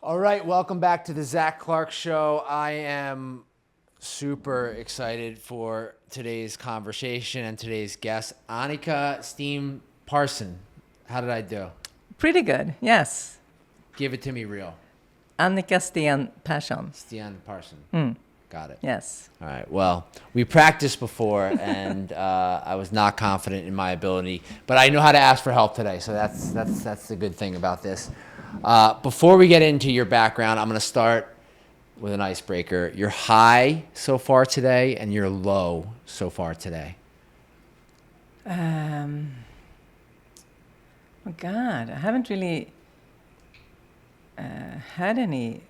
All right, welcome back to the Zach Clark Show. I am super excited for today's conversation and today's guest, Annika Sten Pärson. How did I do? Pretty good, yes. Give it to me real. Annika Sten Pärson. Sten Pärson. Got it. Yes. All right. Well, we practiced before, and I was not confident in my ability, but I know how to ask for help today, so that's the good thing about this. Before we get into your background, I'm going to start with an icebreaker. Your high so far today and your low so far today. Oh God, I haven't really had any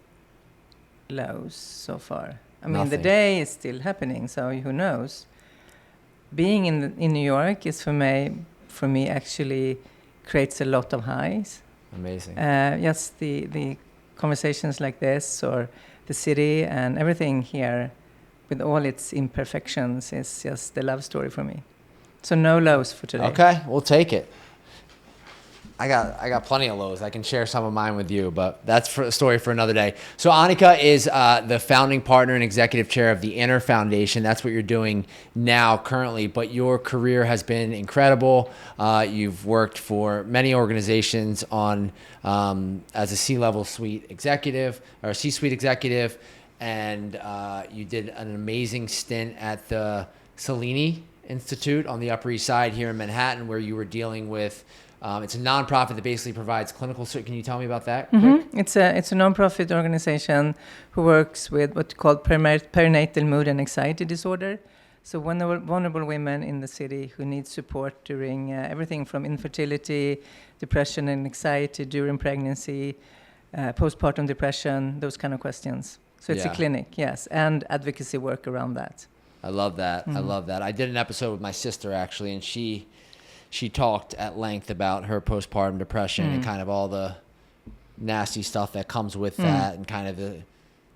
lows so far. I mean, the day is still happening, so who knows? Being in New York is for me actually creates a lot of highs. Amazing. Yes, the conversations like this, or the city and everything here, with all its imperfections, is just the love story for me. So no lows for today. Okay, we'll take it. I got plenty of lows. I can share some of mine with you, but that's a story for another day. So Annika is the founding partner and executive chair of the Inner Foundation. That's what you're doing now currently, but your career has been incredible. You've worked for many organizations on as a C-level suite executive or C-suite executive, and you did an amazing stint at the Seleni Institute on the Upper East Side here in Manhattan, where you were dealing with it's a nonprofit that basically provides clinical. Can you tell me about that? Mm-hmm. It's a nonprofit organization who works with what called perinatal mood and anxiety disorder. So vulnerable women in the city who need support during everything from infertility, depression and anxiety during pregnancy, postpartum depression, those kind of questions. So it's a clinic, yes, and advocacy work around that. I love that. I love that. I did an episode with my sister actually, and she talked at length about her postpartum depression and kind of all the nasty stuff that comes with that, and kind of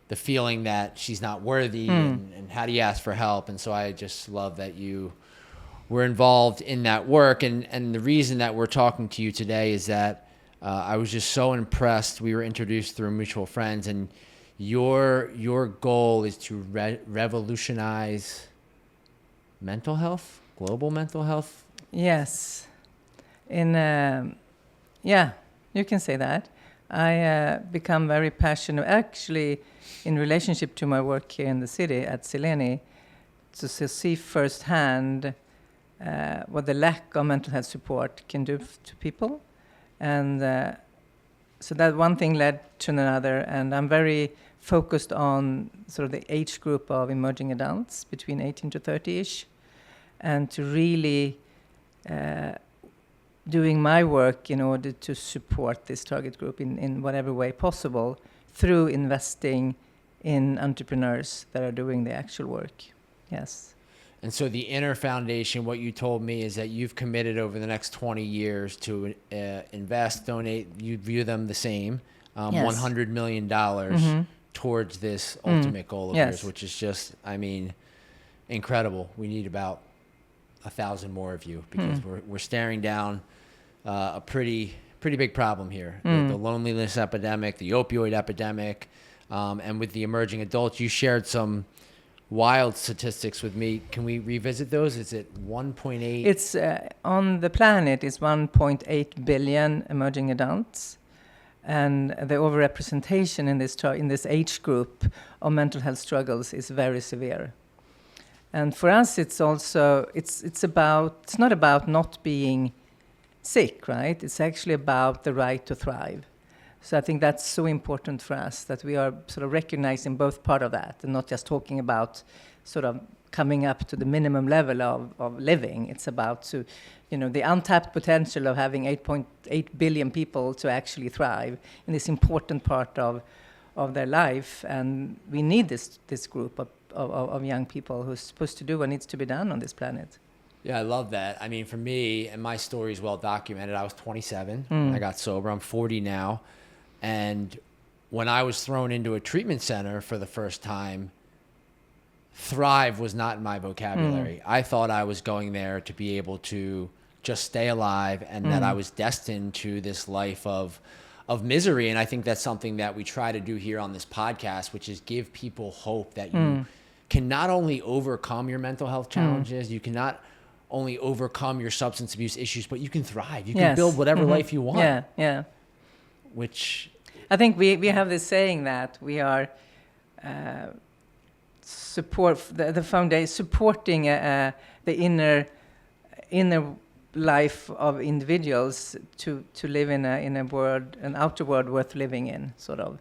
the feeling that she's not worthy and how do you ask for help. And so I just love that you were involved in that work. And the reason that we're talking to you today is that I was just so impressed. We were introduced through mutual friends, and your goal is to revolutionize mental health, global mental health. Yes. You can say that. I become very passionate, actually, in relationship to my work here in the city at Seleni, to see firsthand what the lack of mental health support can do to people. And so that one thing led to another, and I'm very focused on sort of the age group of emerging adults between 18 to 30-ish, and to really doing my work in order to support this target group in whatever way possible through investing in entrepreneurs that are doing the actual work. Yes. And so the Inner Foundation, what you told me is that you've committed over the next 20 years to invest, donate, you view them the same, $100 million towards this ultimate goal of yours, which is just, I mean, incredible. We need about 1,000 more of you, because we're staring down a pretty big problem here. The loneliness epidemic, the opioid epidemic, and with the emerging adults. You shared some wild statistics with me. Can we revisit those? Is it 1.8? It's on the planet is 1.8 billion emerging adults, and the overrepresentation in this age group of mental health struggles is very severe. And for us, it's also it's not about not being sick, right? It's actually about the right to thrive. So I think that's so important for us, that we are sort of recognizing both part of that, and not just talking about sort of coming up to the minimum level of living. It's about the untapped potential of having 8.8 billion people to actually thrive in this important part of their life. And we need this group of young people who's supposed to do what needs to be done on this planet. Yeah, I love that. I mean, for me, and my story is well documented, I was 27 when I got sober. I'm 40 now. And when I was thrown into a treatment center for the first time, thrive was not in my vocabulary. I thought I was going there to be able to just stay alive, and that I was destined to this life of of misery. And I think that's something that we try to do here on this podcast, which is give people hope that you can not only overcome your mental health challenges, you cannot only overcome your substance abuse issues, but you can thrive. You can build whatever life you want. Yeah, yeah. Which I think we have this saying that we are the foundation supporting the inner life of individuals to live in a world, an outer world worth living in, sort of.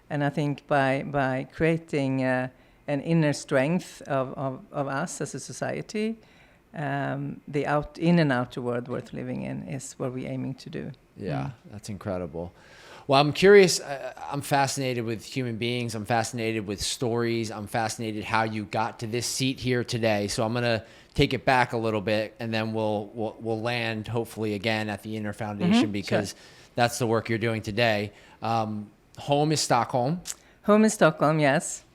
And I think by creating an inner strength of us as a society, the in and outer world worth living in is what we're aiming to do. Yeah, that's incredible. Well, I'm curious. I'm fascinated with human beings. I'm fascinated with stories. I'm fascinated how you got to this seat here today. So I'm gonna take it back a little bit, and then we'll land hopefully again at the Inner Foundation, because that's the work you're doing today. Home is Stockholm. Home is Stockholm, yes.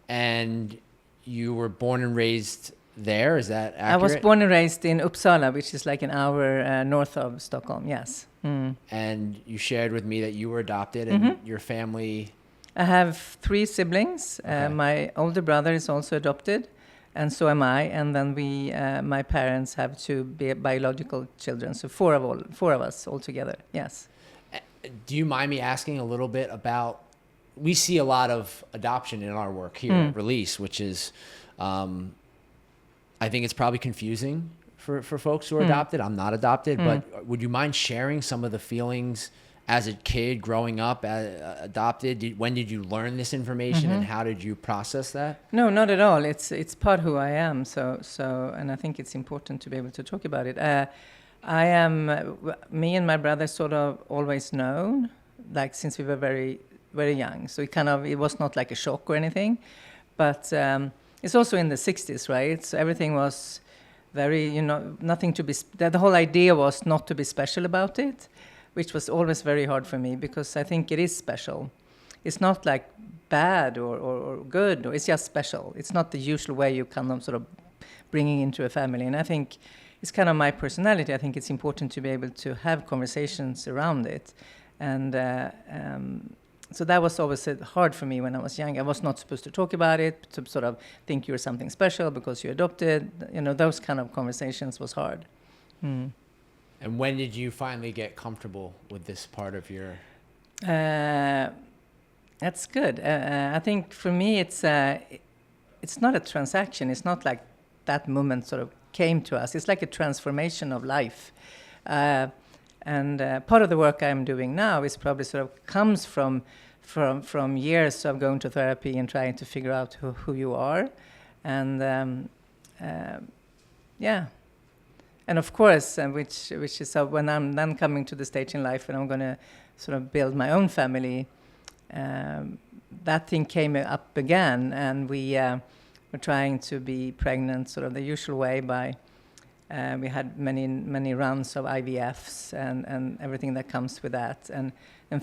And you were born and raised there. Is that accurate? I was born and raised in Uppsala, which is like an hour north of Stockholm. Yes. And you shared with me that you were adopted, and your family. I have 3 siblings. My older brother is also adopted, and so am I. And then my parents have 2 biological children, so 4 of us altogether. Yes. Do you mind me asking a little bit about? We see a lot of adoption in our work here at Release, which is, I think it's probably confusing for folks who are adopted. I'm not adopted, but would you mind sharing some of the feelings as a kid growing up adopted? When did you learn this information, and how did you process that? No, not at all. It's part who I am. So, and I think it's important to be able to talk about it. I am, me and my brother sort of always known, like since we were very, very young. So it was not like a shock or anything, but it's also in the 60s, right? So everything was very, nothing to be, the whole idea was not to be special about it, which was always very hard for me, because I think it is special. It's not like bad or good, or it's just special. It's not the usual way you kind of sort of bringing into a family. And I think it's kind of my personality. I think it's important to be able to have conversations around it. And so that was always hard for me when I was young. I was not supposed to talk about it, to sort of think you're something special because you're adopted. Those kind of conversations was hard. And when did you finally get comfortable with this part of your... That's good. I think for me it's not a transaction. It's not like that moment sort of came to us. It's like a transformation of life. And part of the work I'm doing now is probably sort of comes from years of going to therapy and trying to figure out who you are. And and of course, which is when I'm then coming to the stage in life and I'm going to sort of build my own family, that thing came up again, and we were trying to be pregnant sort of the usual way by we had many rounds of IVFs and everything that comes with that, and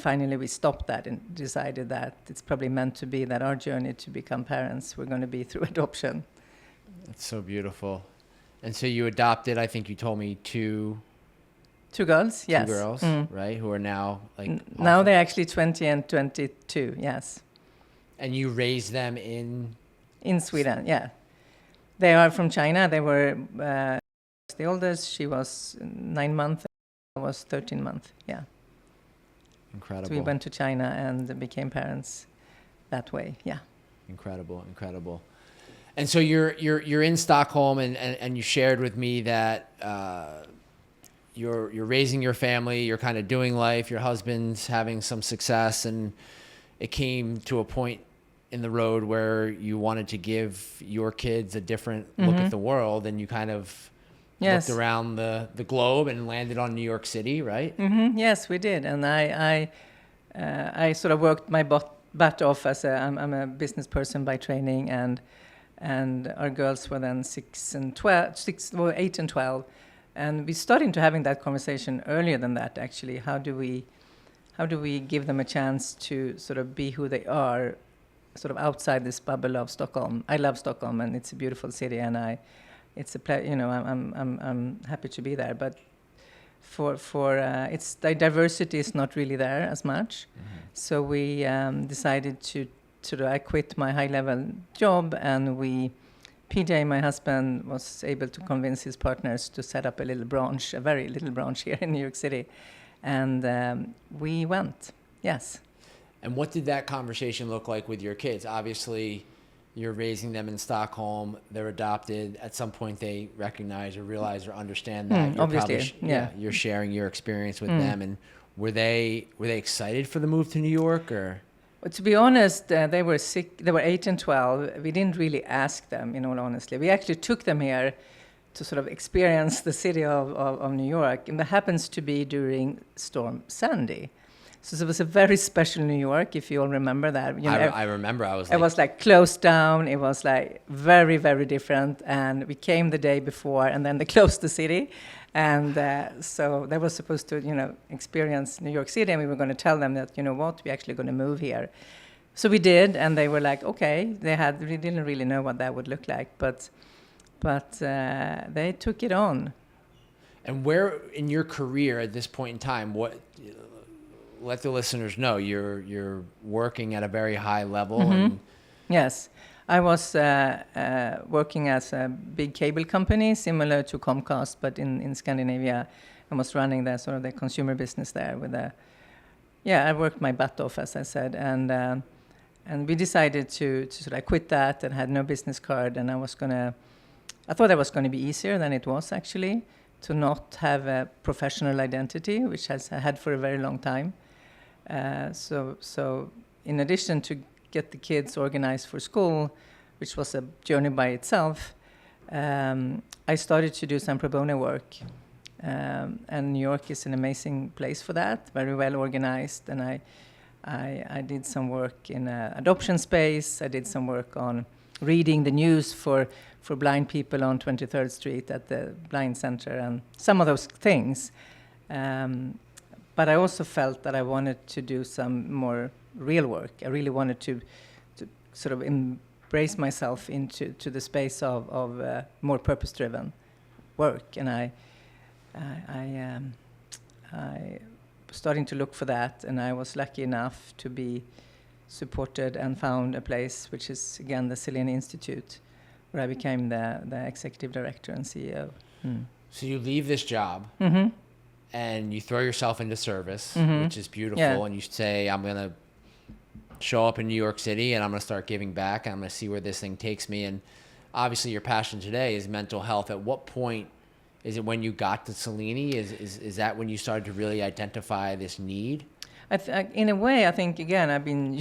finally we stopped that and decided that it's probably meant to be that our journey to become parents, we're going to be through adoption. That's so beautiful. And so you adopted, I think you told me, two girls, yes. 2 girls, right? Who are now like... Now they're actually 20 and 22, yes. And you raised them in... In Sweden, yeah. They are from China. They were the oldest. She was 9 months. I was 13 months, yeah. Incredible. So we went to China and became parents that way, yeah. Incredible. And so you're in Stockholm, and you shared with me that you're raising your family, you're kind of doing life, your husband's having some success, and it came to a point in the road where you wanted to give your kids a different look at the world, and you kind of looked around the globe and landed on New York City, right? Yes, we did, and I sort of worked my butt off as I'm a business person by training, and our girls were then 8 and 12, and we started to having that conversation earlier than that. Actually, how do we give them a chance to sort of be who they are, sort of outside this bubble of Stockholm? I love Stockholm, and it's a beautiful city, and I'm happy to be there. But it's the diversity is not really there as much. So we decided to I quit my high level job, and PJ, my husband, was able to convince his partners to set up a very little branch here in New York City, and we went. Yes. And what did that conversation look like with your kids? Obviously, you're raising them in Stockholm. They're adopted. At some point, they recognize or realize or understand that. You're obviously, you're sharing your experience with them. And were they excited for the move to New York, or? Well, to be honest, they were sick. They were 8 and 12. We didn't really ask them, in all honesty. We actually took them here to sort of experience the city of New York, and that happens to be during Storm Sandy. So it was a very special New York, if you all remember that. I remember. It was like closed down. It was like very, very different. And we came the day before, and then they closed the city. And so they were supposed to, experience New York City, and we were going to tell them that, we're actually going to move here. So we did, and they were like, okay. They didn't really know what that would look like, but they took it on. And where in your career at this point in time, let the listeners know you're working at a very high level. And yes, I was working as a big cable company similar to Comcast, but in Scandinavia. I was running the consumer business there I worked my butt off, as I said, and we decided to sort of quit that, and had no business card, and I thought that was going to be easier than it was actually, to not have a professional identity, which I had for a very long time. So in addition to get the kids organized for school, which was a journey by itself, I started to do some pro bono work. And New York is an amazing place for that, very well organized. And I did some work in adoption space. I did some work on reading the news for blind people on 23rd Street at the Blind Center, and some of those things. But I also felt that I wanted to do some more real work. I really wanted to sort of embrace myself into the space of more purpose-driven work. And I starting to look for that, and I was lucky enough to be supported and found a place, which is, again, the Seleni Institute, where I became the executive director and CEO. So you leave this job. And you throw yourself into service, which is beautiful. Yeah. And you say, I'm going to show up in New York City, and I'm going to start giving back, and I'm going to see where this thing takes me. And obviously your passion today is mental health. At what point, is it when you got to Selini? Is that when you started to really identify this need? In a way, I think, again, I've been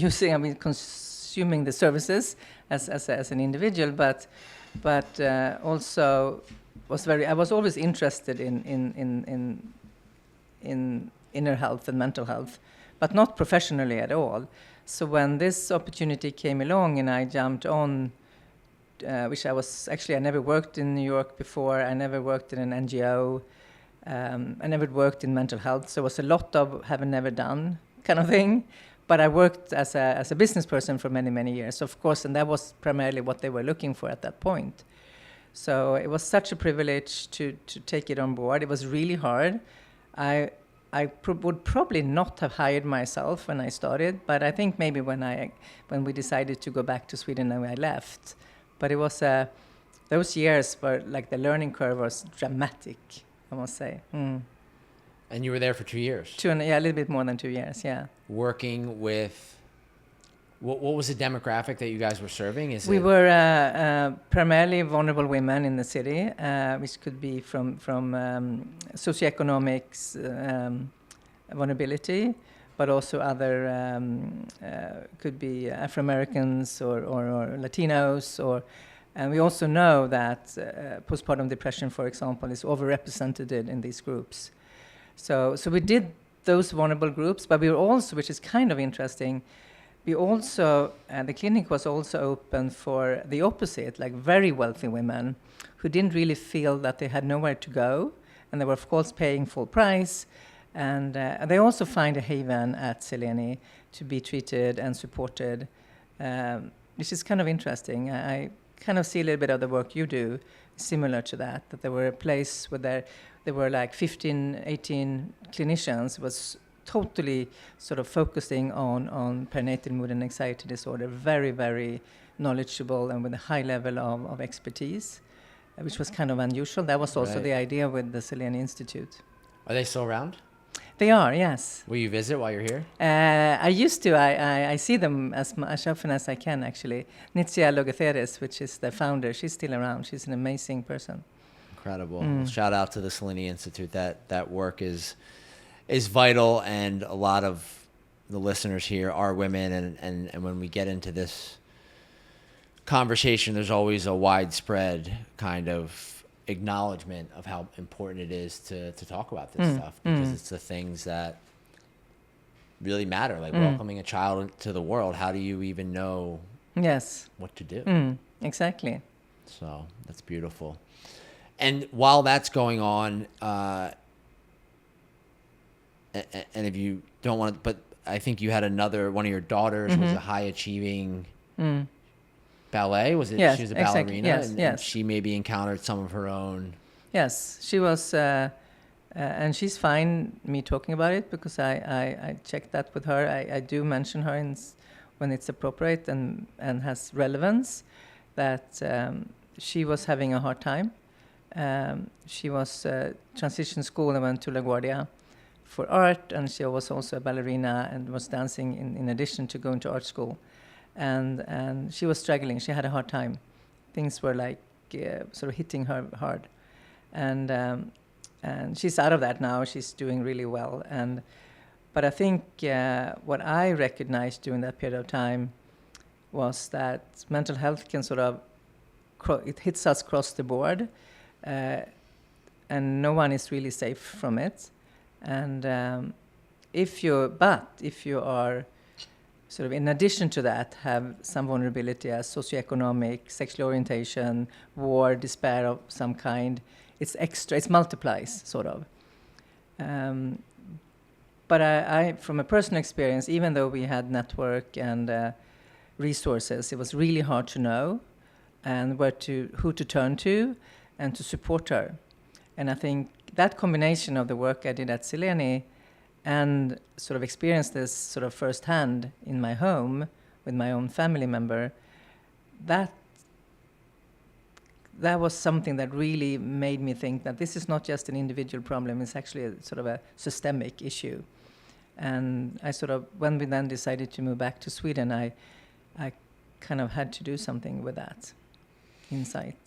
consuming the services as an individual, but also I was always interested in inner health and mental health, but not professionally at all. So when this opportunity came along and I jumped on, which I never worked in New York before. I never worked in an NGO. I never worked in mental health. So it was a lot of have never done kind of thing. But I worked as a business person for many, many years, of course, and that was primarily what they were looking for at that point. So it was such a privilege to take it on board. It was really hard. I would probably not have hired myself when I started, but I think maybe when we decided to go back to Sweden and I left. But it was those years where like the learning curve was dramatic, I must say. And you were there for 2 years? A little bit more than 2 years, yeah. Working with, what was the demographic that you guys were serving? We were primarily vulnerable women in the city, which could be from socioeconomics vulnerability, but also other, could be Afro-Americans or Latinos, and we also know that postpartum depression, for example, is overrepresented in these groups. So we did those vulnerable groups, but we were also, which is kind of interesting, we also, the clinic was also open for the opposite, like very wealthy women who didn't really feel that they had nowhere to go, and they were, of course, paying full price. And they also find a haven at Seleni to be treated and supported, which is kind of interesting. I kind of see a little bit of the work you do similar to that there were a place where there were like 15, 18 clinicians was totally sort of focusing on perinatal mood and anxiety disorder, very, very knowledgeable and with a high level of expertise, which was kind of unusual. That was also the idea with the Seleni Institute. Are they still around? They are, yes. Will you visit while you're here? I used to. I see them as often as I can, actually. Nitzia Logotheres, which is the founder, she's still around. She's an amazing person. Incredible. Well, shout out to the Seleni Institute. That work is vital, and a lot of the listeners here are women, and when we get into this conversation, there's always a widespread kind of acknowledgement of how important it is to talk about this stuff, because it's the things that really matter, like welcoming a child to the world. How do you even know what to do? Exactly. So that's beautiful. And while that's going on, and if you don't want to, but I think you had one of your daughters was a high achieving ballet. Was it? Yes, She was a exactly. ballerina, Yes, and yes. she maybe encountered some of her own. Yes, she was, and she's fine me talking about it, because I checked that with her. I do mention her when it's appropriate and has relevance, that she was having a hard time. She was transition school and went to LaGuardia for art, and she was also a ballerina and was dancing in addition to going to art school. And she was struggling. She had a hard time. Things were like sort of hitting her hard. And she's out of that now. She's doing really well. But I think what I recognized during that period of time was that mental health can sort of, it hits us across the board, and no one is really safe from it. And if you are sort of, in addition to that, have some vulnerability as socioeconomic, sexual orientation, war, despair of some kind, it's extra, it multiplies, sort of. But I, from a personal experience, even though we had network and resources, it was really hard to know and who to turn to and to support her. And I think that combination of the work I did at Seleni and sort of experienced this sort of firsthand in my home with my own family member, that was something that really made me think that this is not just an individual problem, it's actually a sort of a systemic issue. And I sort of, when we then decided to move back to Sweden, I kind of had to do something with that insight.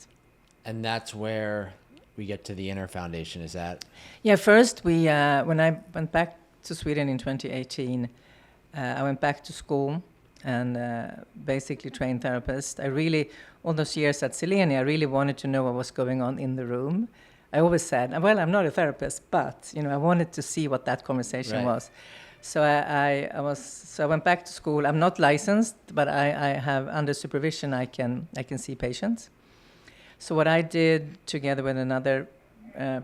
And that's where we get to the Inner Foundation, is that? Yeah, first when I went back to Sweden in 2018, I went back to school and basically trained therapist. I really, all those years at Seleni, I really wanted to know what was going on in the room. I always said, well, I'm not a therapist, but I wanted to see what that conversation was. So I went back to school. I'm not licensed, but I have, under supervision, I can see patients. So what I did together with another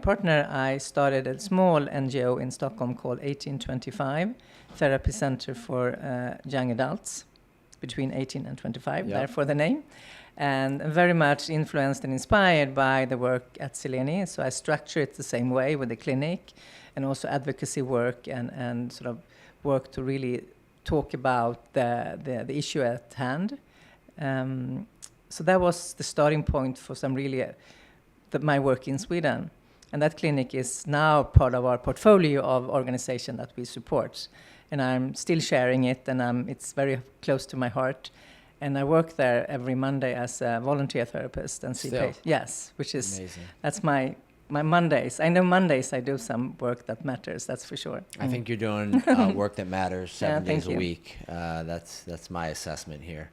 partner, I started a small NGO in Stockholm called 1825, Therapy Center for Young Adults between 18 and 25, therefore the name. And very much influenced and inspired by the work at Seleni. So I structure it the same way with the clinic and also advocacy work and sort of work to really talk about the issue at hand. So that was the starting point for some really my work in Sweden. And that clinic is now part of our portfolio of organization that we support. And I'm still sharing it, and it's very close to my heart. And I work there every Monday as a volunteer therapist and see patients. Yes, which is amazing. That's my Mondays. I know Mondays I do some work that matters, that's for sure. I think you're doing work that matters 7 days a week. That's my assessment here.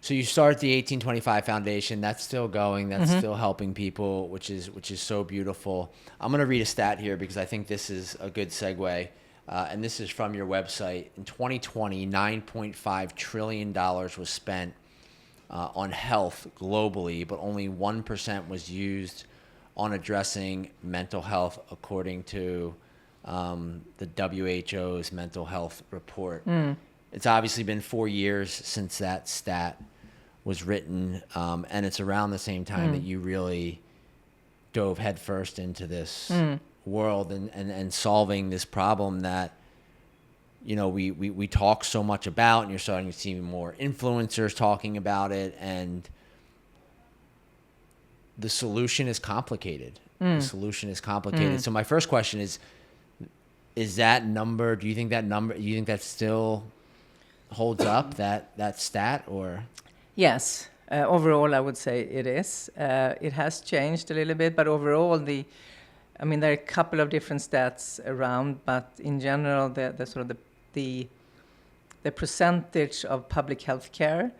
So you start the 1825 Foundation. That's still going. That's still helping people, which is so beautiful. I'm going to read a stat here because I think this is a good segue. And this is from your website. In 2020, $9.5 trillion was spent on health globally, but only 1% was used on addressing mental health, according to the WHO's mental health report. It's obviously been 4 years since that stat was written, and it's around the same time that you really dove headfirst into this world and solving this problem that, you know, we talk so much about, and you're starting to see more influencers talking about it, and the solution is complicated. The solution is complicated. So my first question is that number, do you think that still holds up, that stat, or? Yes. Overall, I would say it is. It has changed a little bit, but overall, there are a couple of different stats around, but in general, the percentage of public health care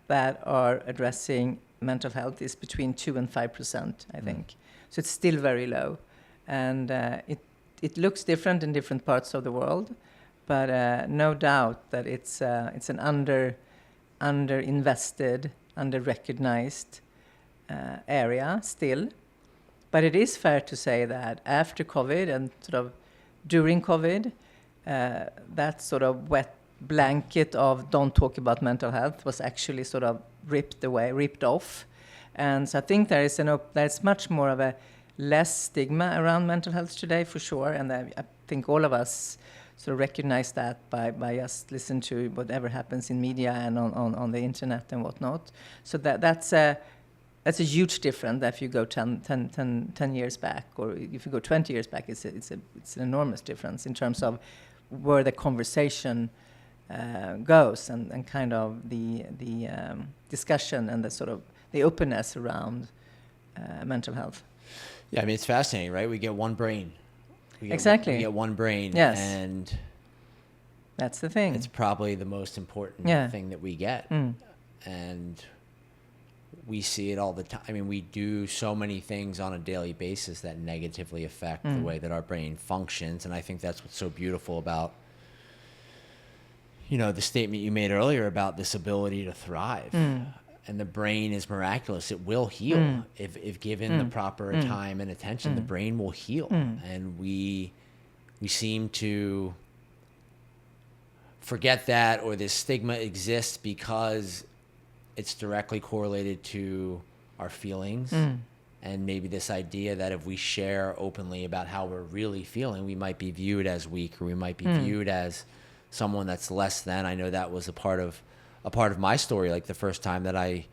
that are addressing mental health is between 2 and 5%, I think. So it's still very low, and it looks different in different parts of the world, but no doubt that it's an under-invested, under-recognized area still. But it is fair to say that after COVID and sort of during COVID, that sort of wet blanket of don't talk about mental health was actually sort of ripped off. And so I think there's much more of a less stigma around mental health today, for sure. And I think all of us sort of recognize that by just listen to whatever happens in media and on the internet and whatnot. So that's a huge difference if you go 10 years back, or if you go 20 years back. It's an enormous difference in terms of where the conversation goes and kind of the discussion and the sort of the openness around mental health. Yeah, I mean, it's fascinating, right? We get one brain. Exactly. We get one brain. Yes. And that's the thing. It's probably the most important thing that we get. And we see it all the time. I mean, we do so many things on a daily basis that negatively affect the way that our brain functions. And I think that's what's so beautiful about, you know, the statement you made earlier about this ability to thrive. And the brain is miraculous. It will heal if given the proper time and attention. The brain will heal, and we seem to forget that, or this stigma exists because it's directly correlated to our feelings, and maybe this idea that if we share openly about how we're really feeling, we might be viewed as weak, or we might be viewed as someone that's less than. I know that was a part of my story, like the first time that I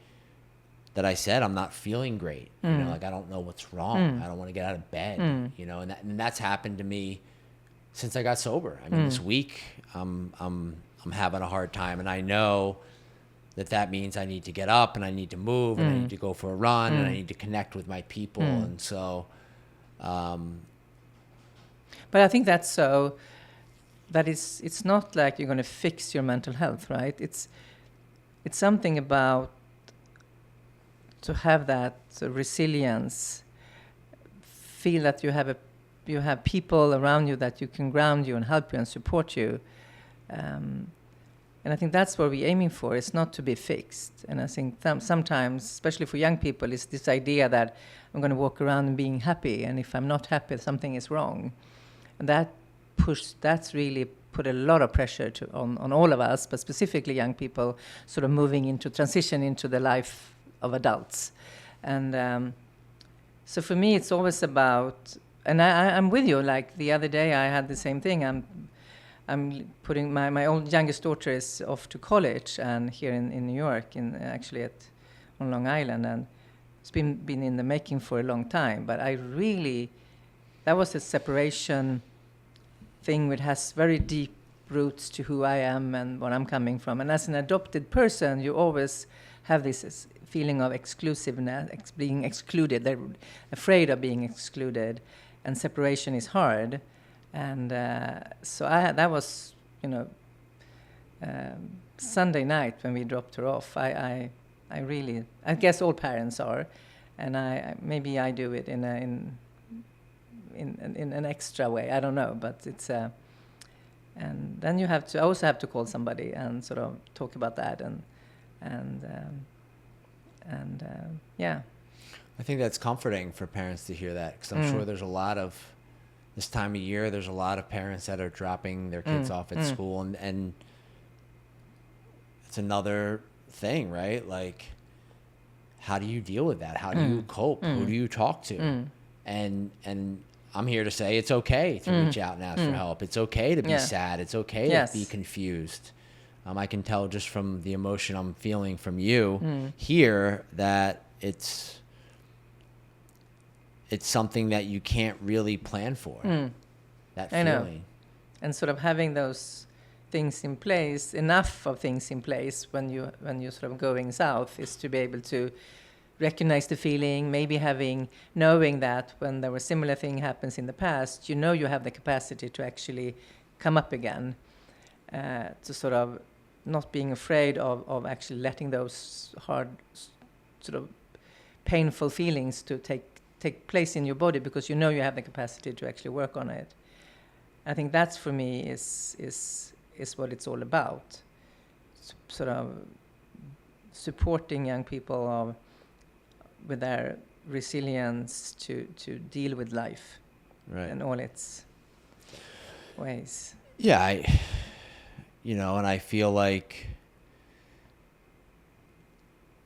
said I'm not feeling great, you know, like I don't know what's wrong. I don't want to get out of bed, you know, and that's happened to me since I got sober. I mean, this week I'm having a hard time, and I know that means I need to get up and I need to move and I need to go for a run and I need to connect with my people, and so. But I think that's so. That it's not like you're going to fix your mental health, right? It's something about to have that resilience, feel that you have people around you that you can ground you and help you and support you, and I think that's what we're aiming for. It's not to be fixed, and I think sometimes, especially for young people, is this idea that I'm going to walk around and being happy, and if I'm not happy, something is wrong, and that's really put a lot of pressure on all of us, but specifically young people sort of transition into the life of adults. And so for me, it's always about, and I'm with you, like the other day I had the same thing. I'm putting my old youngest daughter is off to college, and here in New York, on Long Island, and it's been in the making for a long time, but that was a separation thing which has very deep roots to who I am and where I'm coming from. And as an adopted person, you always have this feeling of exclusiveness, being excluded. They're afraid of being excluded, and separation is hard. And so that was, Sunday night when we dropped her off. I guess all parents are, and maybe I do it in an extra way. I don't know, but it's and then I also have to call somebody and sort of talk about that and yeah. I think that's comforting for parents to hear that, because I'm sure there's a lot of this time of year. There's a lot of parents that are dropping their kids off at school, and it's another thing, right? Like, how do you deal with that? How do you cope? Who do you talk to? and I'm here to say it's okay to reach out and ask for help. It's okay to be sad. It's okay to be confused. I can tell just from the emotion I'm feeling from you here that it's something that you can't really plan for. That feeling. I know. And sort of having those things in place, enough of things in place when you're sort of going south, is to be able to recognize the feeling, maybe knowing that when there was similar thing happens in the past, you have the capacity to actually come up again, to sort of not being afraid of actually letting those hard, sort of painful feelings to take place in your body, because you have the capacity to actually work on it. I think that's, for me, is what it's all about. Sort of supporting young people with their resilience to deal with life, right, in all its ways. Yeah, and I feel like,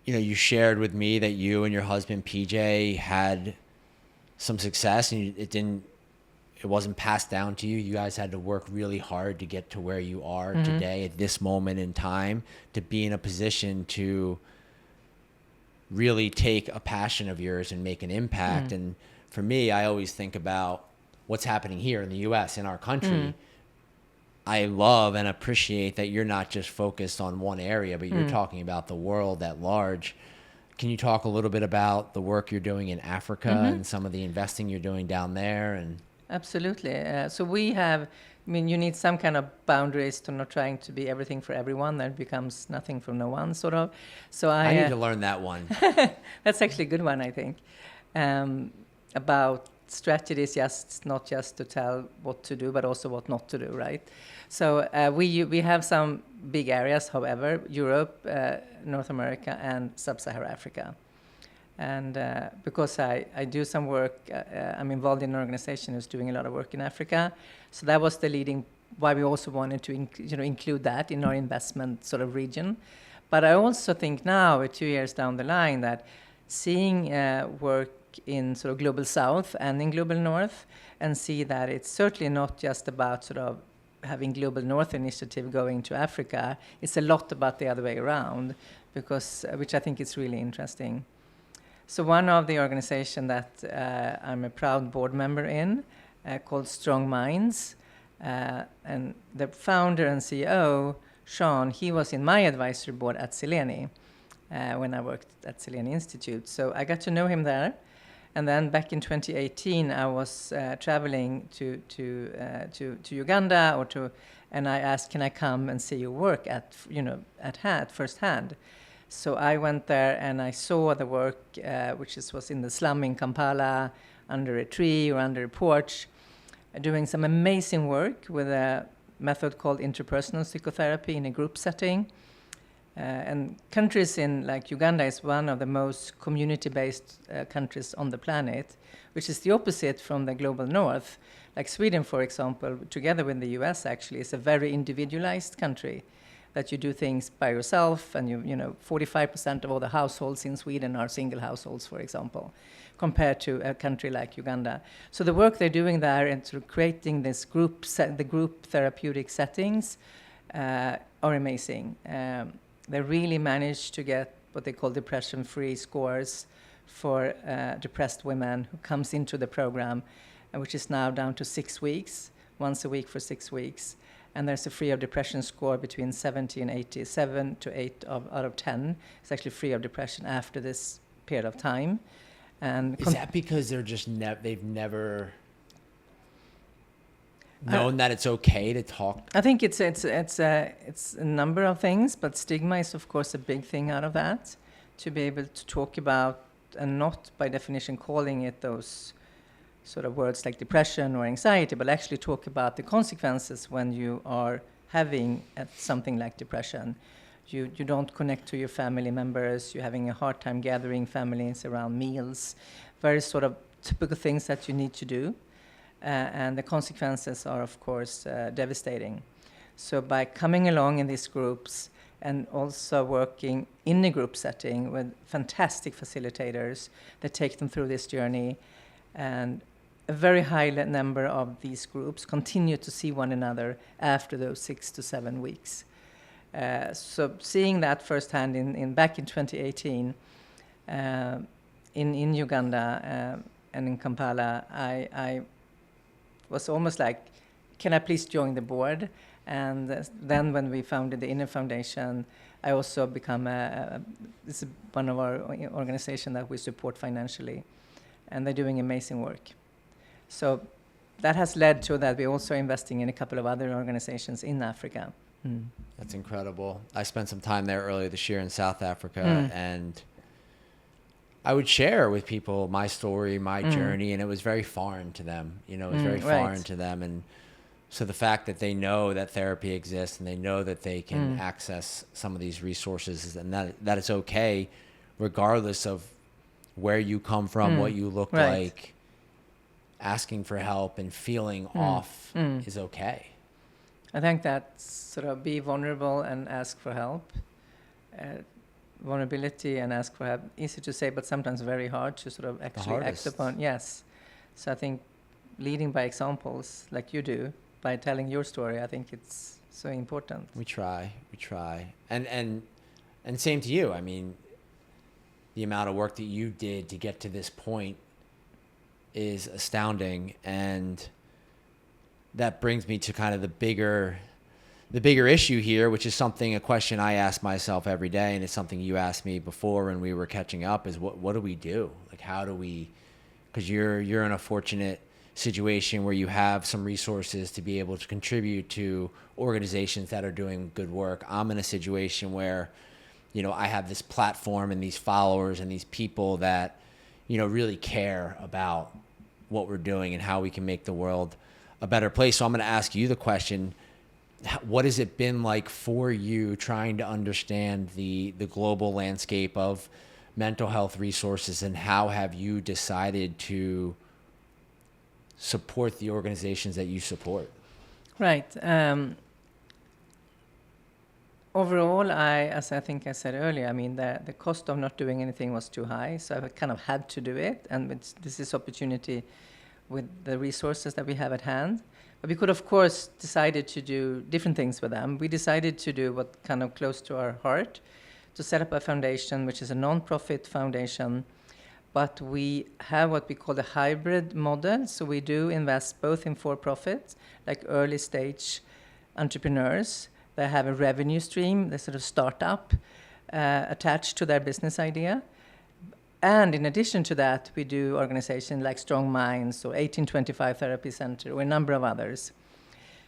you shared with me that you and your husband PJ had some success, and it wasn't passed down to you. You guys had to work really hard to get to where you are today at this moment in time, to be in a position to really take a passion of yours and make an impact. And for me, I always think about what's happening here in the US, in our country. I love and appreciate that you're not just focused on one area, but you're talking about the world at large. Can you talk a little bit about the work you're doing in Africa and some of the investing you're doing down there? And absolutely. So we have, you need some kind of boundaries to not trying to be everything for everyone. That becomes nothing for no one, sort of. So I need to learn that one. That's actually a good one, I think. About strategies, not just to tell what to do, but also what not to do, right? So we have some big areas, however: Europe, North America, and Sub-Saharan Africa. And because I do some work, I'm involved in an organization who's doing a lot of work in Africa. So that was the leading, why we also wanted to include that in our investment sort of region. But I also think now, 2 years down the line, that seeing work in sort of global south and in global north, and see that it's certainly not just about sort of having global north initiative going to Africa. It's a lot about the other way around, because which I think is really interesting. So one of the organization that I'm a proud board member in, called Strong Minds, and the founder and CEO, Sean, he was in my advisory board at Seleni when I worked at Seleni Institute. So I got to know him there. And then back in 2018, I was traveling to Uganda and I asked, can I come and see your work at firsthand? So I went there and I saw the work, which was in the slum in Kampala, under a tree or under a porch, doing some amazing work with a method called interpersonal psychotherapy in a group setting. And countries like Uganda is one of the most community-based countries on the planet, which is the opposite from the global north. Like Sweden, for example, together with the US actually, is a very individualized country, that you do things by yourself, and 45% of all the households in Sweden are single households, for example, compared to a country like Uganda. So the work they're doing there and sort of creating this group therapeutic settings are amazing. They really managed to get what they call depression-free scores for depressed women who comes into the program, which is now down to 6 weeks, once a week for 6 weeks. And there's a free of depression score between 70 and 80, 7 to 8 out of 10. It's actually free of depression after this period of time. And is that because they're just they've never known that it's okay to talk? I think it's a number of things, but stigma is of course a big thing out of that. To be able to talk about, and not by definition calling it those sort of words like depression or anxiety, but actually talk about the consequences when you are having something like depression. You don't connect to your family members, you're having a hard time gathering families around meals, very sort of typical things that you need to do. And the consequences are, of course, devastating. So by coming along in these groups and also working in a group setting with fantastic facilitators that take them through this journey, And a very high number of these groups continue to see one another after those 6 to 7 weeks. So seeing that firsthand back in 2018 in Uganda and in Kampala, I was almost like, can I please join the board? And then when we founded the Inner Foundation, I also become this is one of our organizations that we support financially, and they're doing amazing work. So that has led to that we're also investing in a couple of other organizations in Africa. Mm. That's incredible. I spent some time there earlier this year in South Africa, and I would share with people my story, my journey, and it was very foreign to them. You know, it was very foreign to them. And so the fact that they know that therapy exists and they know that they can access some of these resources and that it's okay, regardless of where you come from, what you look like, asking for help and feeling off is okay. I think that sort of be vulnerable and ask for help. Vulnerability and ask for help, easy to say, but sometimes very hard to sort of actually act upon. Yes. So I think leading by examples like you do, by telling your story, I think it's so important. We try. And same to you. I mean, the amount of work that you did to get to this point is astounding. And that brings me to kind of the bigger issue here, which is a question I ask myself every day, and it's something you asked me before when we were catching up, is what do we do? Like, how do we, because you're in a fortunate situation where you have some resources to be able to contribute to organizations that are doing good work. I'm in a situation where, you know, I have this platform and these followers and these people that, you know, really care about what we're doing and how we can make the world a better place. So I'm going to ask you the question, what has it been like for you trying to understand the global landscape of mental health resources, and how have you decided to support the organizations that you support? Right. Overall, as I think I said earlier, I mean, the cost of not doing anything was too high, so I kind of had to do it, and this is opportunity with the resources that we have at hand. But we could, of course, decided to do different things with them. We decided to do what kind of close to our heart, to set up a foundation, which is a non-profit foundation, but we have what we call the hybrid model. So we do invest both in for-profit, like early stage entrepreneurs. They have a revenue stream, they sort of startup attached to their business idea. And in addition to that, we do organizations like Strong Minds or 1825 Therapy Center or a number of others.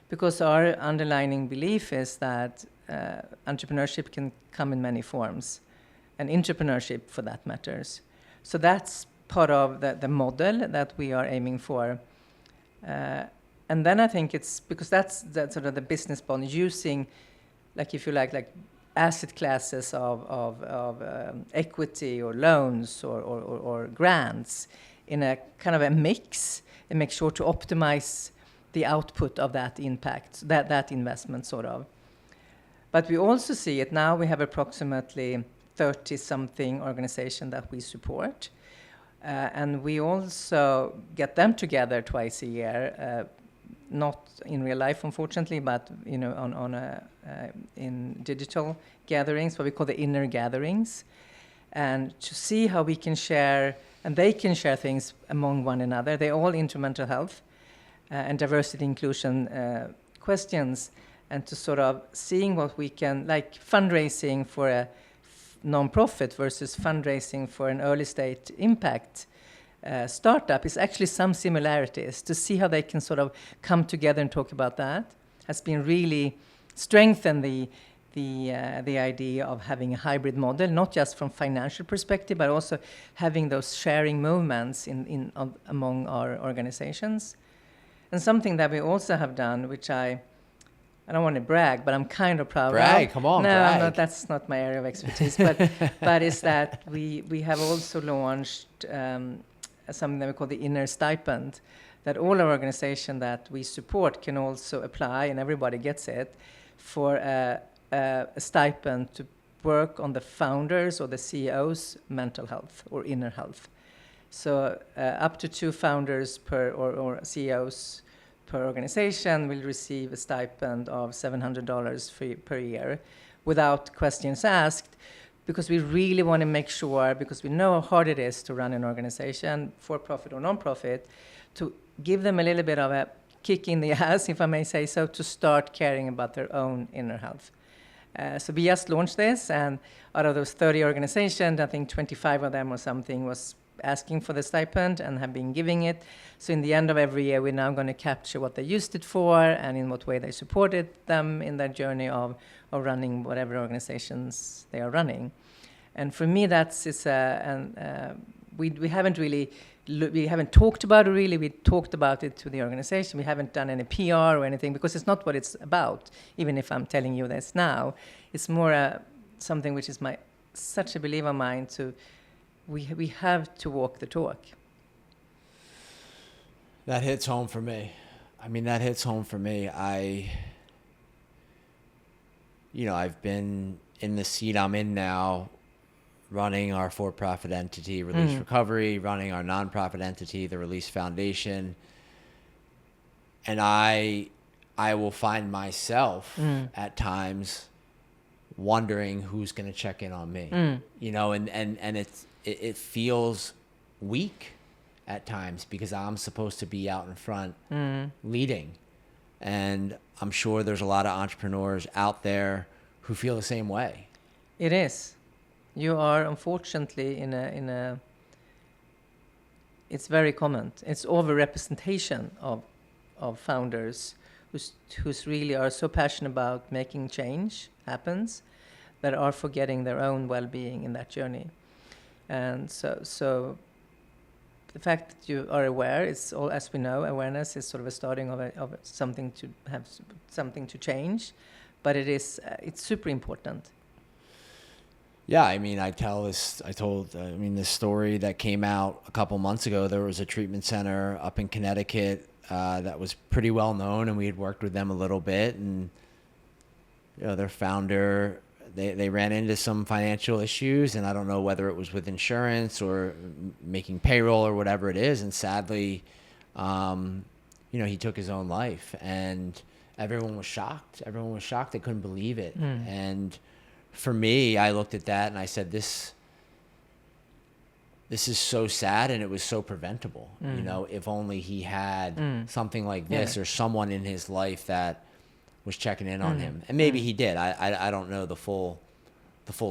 Because our underlying belief is that entrepreneurship can come in many forms, and entrepreneurship for that matters. So that's part of the model that we are aiming for. And then I think it's because that's sort of the business bond, using, like if you like asset classes of equity or loans or grants in a kind of a mix, and make sure to optimize the output of that impact, that investment sort of. But we also see it now, we have approximately 30-something organization that we support. And we also get them together twice a year, not in real life, unfortunately, but you know, in digital gatherings, what we call the inner gatherings, and to see how we can share, and they can share things among one another. They're all into mental health and diversity inclusion questions, and to sort of seeing what we can, like fundraising for a non-profit versus fundraising for an early stage impact startup is actually some similarities. To see how they can sort of come together and talk about that has been really strengthened the idea of having a hybrid model, not just from financial perspective, but also having those sharing movements among our organizations. And something that we also have done, which I don't want to brag, but I'm kind of proud of. Brag, come on, no, brag. That's not my area of expertise. But is that we have also launched something that we call the Inner Stipend, that all our organization that we support can also apply, and everybody gets it, for a stipend to work on the founders or the CEO's mental health or inner health. So up to 2 founders per or CEOs per organization will receive a stipend of $700 per year without questions asked, because we really want to make sure, because we know how hard it is to run an organization, for profit or non-profit, to give them a little bit of a kick in the ass, if I may say so, to start caring about their own inner health. So we just launched this, and out of those 30 organizations, I think 25 of them or something was asking for the stipend and have been giving it. So in the end of every year, we're now going to capture what they used it for and in what way they supported them in their journey of running whatever organizations they are running. And for me, we haven't really we haven't talked about it really. We talked about it to the organization. We haven't done any PR or anything, because it's not what it's about. Even if I'm telling you this now, it's more something which is such a belief of mine. We have to walk the talk. That hits home for me. I mean, that hits home for me. I've been in the seat I'm in now, running our for-profit entity, Release Recovery, running our nonprofit entity, the Release Foundation. And I will find myself at times wondering who's going to check in on me, and it feels weak at times, because I'm supposed to be out in front leading. And I'm sure there's a lot of entrepreneurs out there who feel the same way. It is. You are unfortunately in a it's very common. It's overrepresentation of founders who's really are so passionate about making change happens, that are forgetting their own well-being in that journey. And so the fact that you are aware, it's all, as we know, awareness is sort of a starting of something to have something to change, but it's super important. Yeah, I mean, this story that came out a couple months ago. There was a treatment center up in Connecticut that was pretty well known, and we had worked with them a little bit, and their founder, they ran into some financial issues, and I don't know whether it was with insurance or making payroll or whatever it is, and sadly, he took his own life, and everyone was shocked. They couldn't believe it. And for me, I looked at that and I said, this is so sad, and it was so preventable. If only he had something like this, or someone in his life that was checking in on him. And maybe he did. I don't know the full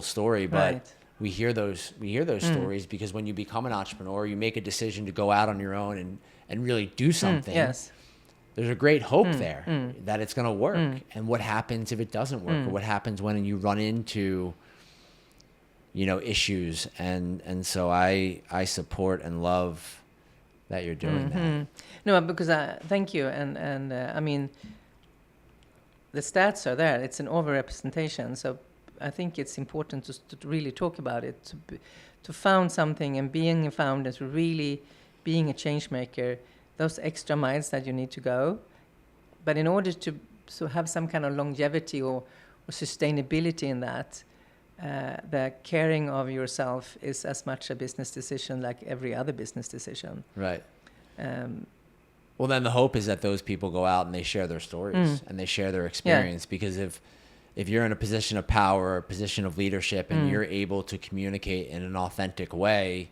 story, but Right. we hear those stories, because when you become an entrepreneur, you make a decision to go out on your own and really do something. Yes. There's a great hope there that it's going to work. And what happens if it doesn't work? Or what happens when you run into, issues? And so I support and love that you're doing that. No, because thank you. And I mean, the stats are there. It's an overrepresentation. So I think it's important to really talk about it, to found something and being a founder, to really being a change maker, those extra miles that you need to go. But in order to have some kind of longevity or sustainability in that, the caring of yourself is as much a business decision like every other business decision. Right. Well, then the hope is that those people go out and they share their stories and they share their experience. Because if you're in a position of power or a position of leadership and you're able to communicate in an authentic way,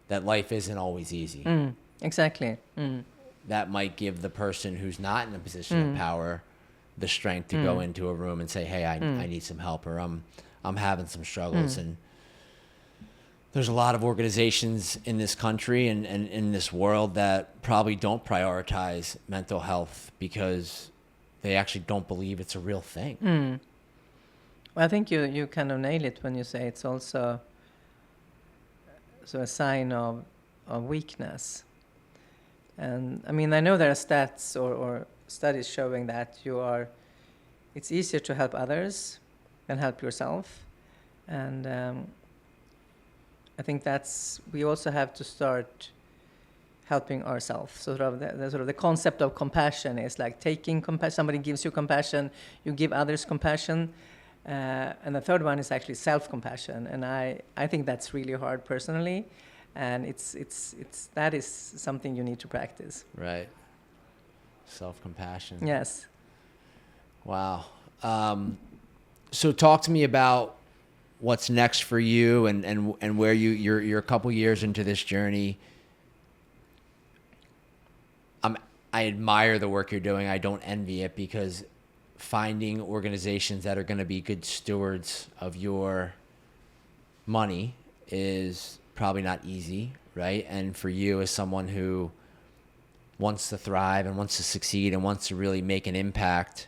that life isn't always easy. Exactly. That might give the person who's not in a position of power the strength to go into a room and say, hey, I need some help, or I'm having some struggles. And there's a lot of organizations in this country and in this world that probably don't prioritize mental health because they actually don't believe it's a real thing. Well, I think you kind of nail it when you say it's also a sign of weakness. And I mean, I know there are stats or studies showing that it's easier to help others than help yourself. And I think we also have to start helping ourselves. Sort of the concept of compassion is like taking compassion. Somebody gives you compassion, you give others compassion. And the third one is actually self-compassion. And I think that's really hard personally. and it's that is something you need to practice. Right. Self-compassion. Yes. Wow. So talk to me about what's next for you, and where you're a couple years into this journey. I admire the work you're doing. I don't envy it, because finding organizations that are going to be good stewards of your money is probably not easy, right? And for you, as someone who wants to thrive and wants to succeed and wants to really make an impact,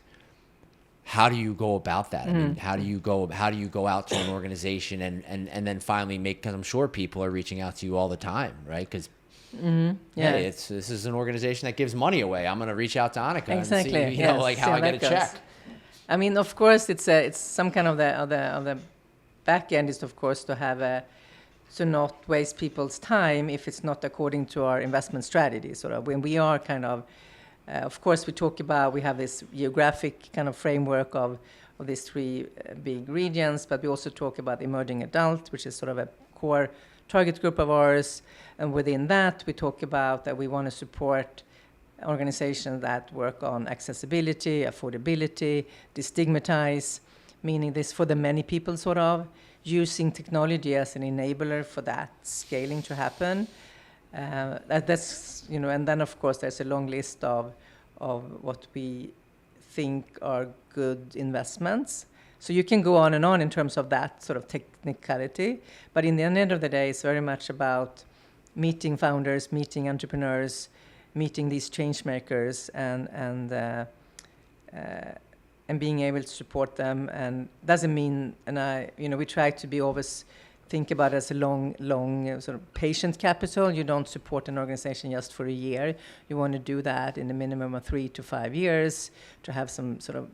how do you go about that? I mean, how do you go out to an organization and then finally make, because I'm sure people are reaching out to you all the time, right? Because hey, this is an organization that gives money away. I'm going to reach out to Annika Exactly. and see, like how I get a check. I mean, of course, it's some kind of the back end is, of course, to have to not waste people's time if it's not according to our investment strategy. Sort of when we are kind of course, we have this geographic kind of framework of these three big regions, but we also talk about emerging adult, which is sort of a core target group of ours. And within that, we talk about that we want to support organizations that work on accessibility, affordability, destigmatize, meaning this for the many people, sort of using technology as an enabler for that scaling to happen. That's, and then of course there's a long list of what we think are good investments. So you can go on and on in terms of that sort of technicality, but in the end of the day, it's very much about meeting founders, meeting entrepreneurs, meeting these change makers, and being able to support them. And doesn't mean, we try to be always think about it as a long sort of patient capital. You don't support an organization just for a year. You want to do that in a minimum of 3 to 5 years to have some sort of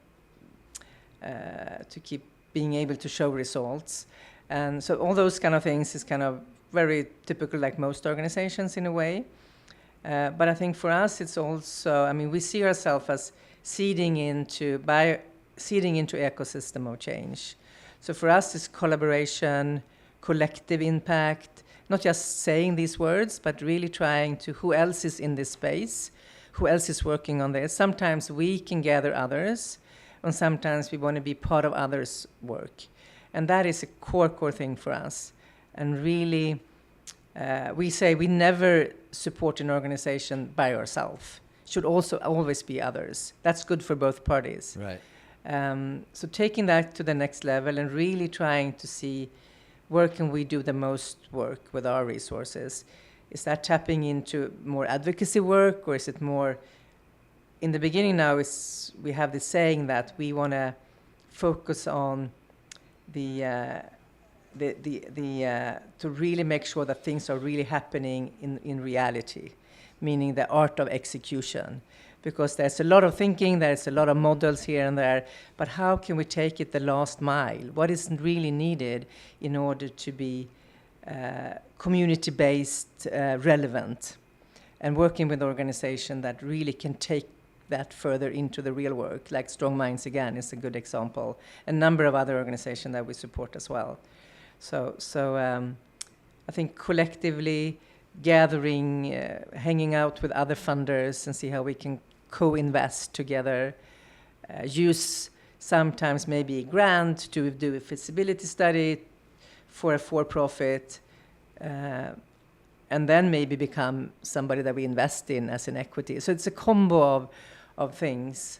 to keep being able to show results. And so all those kind of things is kind of very typical, like most organizations in a way. But I think for us, it's also, we see ourselves as seeding into ecosystem of change. So for us, it's collaboration, collective impact, not just saying these words, but really trying to, who else is in this space? Who else is working on this? Sometimes we can gather others, and sometimes we want to be part of others' work. And that is a core thing for us. And really, we say we never support an organization by ourselves. Should also always be others. That's good for both parties. Right. So taking that to the next level and really trying to see where can we do the most work with our resources. Is that tapping into more advocacy work, or is it more, in the beginning now, we have this saying that we want to focus on to really make sure that things are really happening in reality, meaning the art of execution. Because there's a lot of thinking, there's a lot of models here and there, but how can we take it the last mile? What is really needed in order to be community-based, relevant, and working with an organization that really can take that further into the real work, like Strong Minds again is a good example. A number of other organizations that we support as well. So I think collectively gathering, hanging out with other funders and see how we can co-invest together, use sometimes maybe a grant to do a feasibility study for a for-profit, and then maybe become somebody that we invest in as an equity. So it's a combo of things.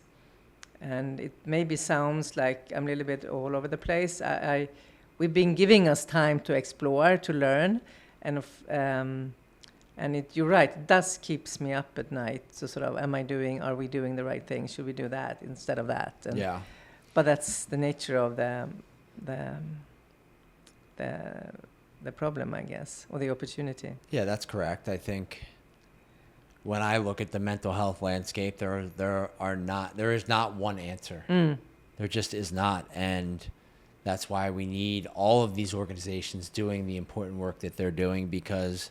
And it maybe sounds like I'm a little bit all over the place. We've been giving us time to explore, to learn, and you're right, it does keeps me up at night. So sort of, are we doing the right thing? Should we do that instead of that? And yeah. But that's the nature of the problem, I guess, or the opportunity. Yeah, that's correct. I think when I look at the mental health landscape, there is not one answer. There just is not. And that's why we need all of these organizations doing the important work that they're doing, because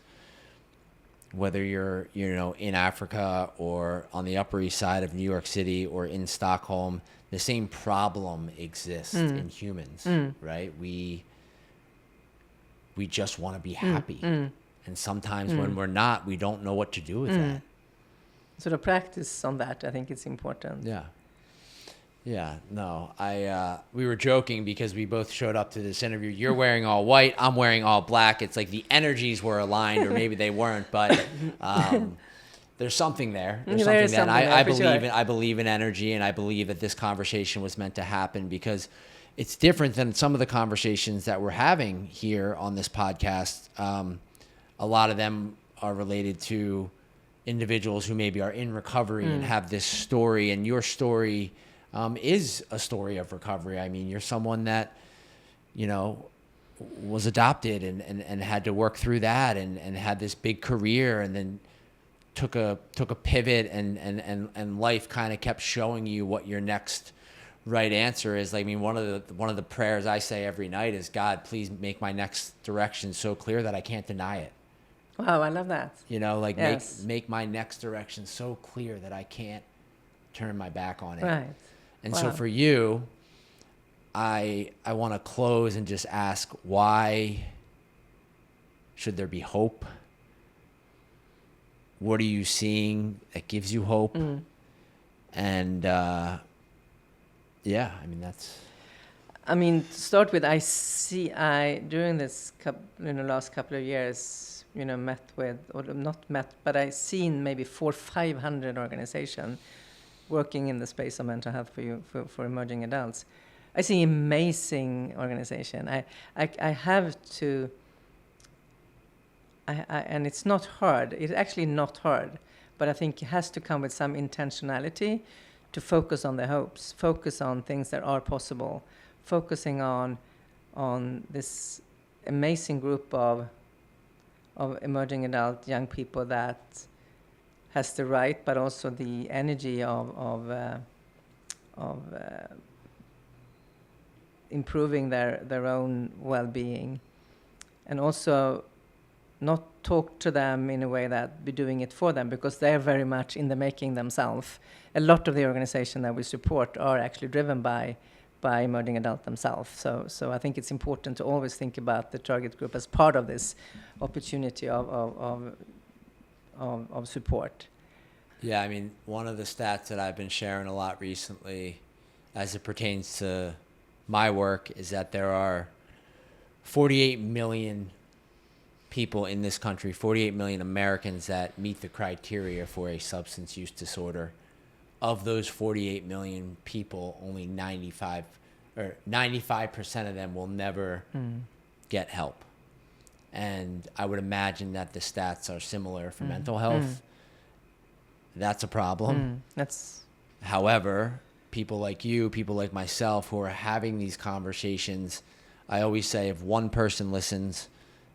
whether you're, in Africa or on the Upper East Side of New York City or in Stockholm, the same problem exists in humans, right? We just want to be happy. And sometimes when we're not, we don't know what to do with that. Sort of practice on that, I think it's important. Yeah. Yeah, no, we were joking because we both showed up to this interview. You're wearing all white, I'm wearing all black. It's like the energies were aligned, or maybe they weren't, but there's something there. There's There something is that something there, for sure. I believe in energy, and I believe that this conversation was meant to happen because it's different than some of the conversations that we're having here on this podcast. A lot of them are related to individuals who maybe are in recovery and have this story, and your story is a story of recovery. I mean, you're someone that, you know, was adopted and had to work through that and had this big career, and then took a pivot, and life kind of kept showing you what your next right answer is. Like, I mean, one of the prayers I say every night is, God, please make my next direction so clear that I can't deny it. Wow, I love that. You know, like Yes. make my next direction so clear that I can't turn my back on it. Right. And Wow. so for you, I want to close and just ask, why should there be hope? What are you seeing that gives you hope? And yeah, I mean, that's... I mean, to start with, during this last couple of years, but I've seen maybe 400-500 organizations working in the space of mental health for emerging adults. I see amazing organization. I have to, and it's not hard. It's actually not hard, but I think it has to come with some intentionality to focus on the hopes, focus on things that are possible, focusing on this amazing group of emerging adult young people that has the right, but also the energy of improving their own well-being, and also not talk to them in a way that be doing it for them, because they're very much in the making themselves. A lot of the organization that we support are actually driven by emerging adults themselves. So I think it's important to always think about the target group as part of this opportunity of support. Yeah, I mean, one of the stats that I've been sharing a lot recently as it pertains to my work is that there are 48 million people in this country, 48 million Americans that meet the criteria for a substance use disorder. Of those 48 million people, only 95% of them will never get help. And I would imagine that the stats are similar for mental health. That's a problem. However, people like you, people like myself who are having these conversations, I always say, if one person listens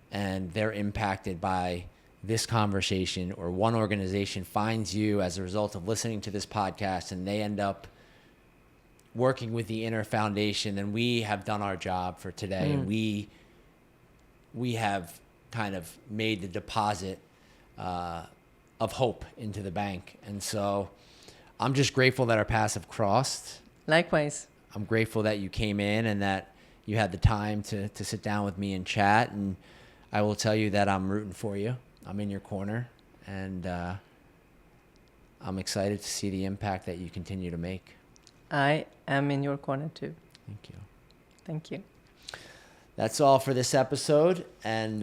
and they're impacted by this conversation, or one organization finds you as a result of listening to this podcast and they end up working with the Inner Foundation, then we have done our job for today. And we have kind of made the deposit of hope into the bank. And so I'm just grateful that our paths have crossed. Likewise. I'm grateful that you came in and that you had the time to sit down with me and chat. And I will tell you that I'm rooting for you. I'm in your corner, and I'm excited to see the impact that you continue to make. I am in your corner too. Thank you. Thank you. That's all for this episode, and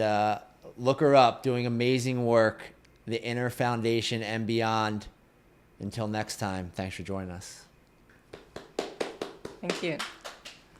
look her up, doing amazing work, the Inner Foundation and beyond. Until next time, thanks for joining us. Thank you.